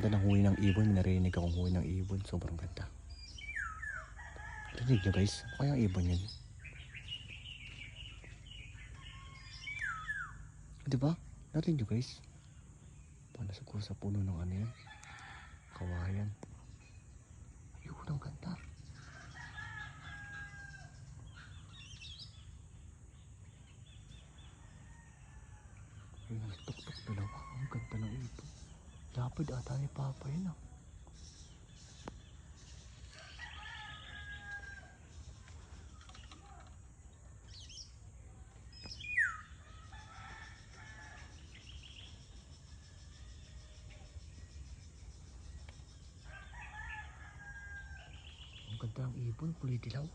Ganda ng huli ng ibon. May narinig akong huli ng ibon. Sobrang ganda. Narinig nyo guys. Ano kaya ang ibon yun? Diba? Narinig nyo guys. Panasok ko sa puno ng ano yan. Kawayan. Ayun, ang ganda. Ayun, tuk-tuk dalawa. Ang ganda ng ibon. Lapad ata ni Papa yun ah. Ang ganda ng ibon, kulay dilaw.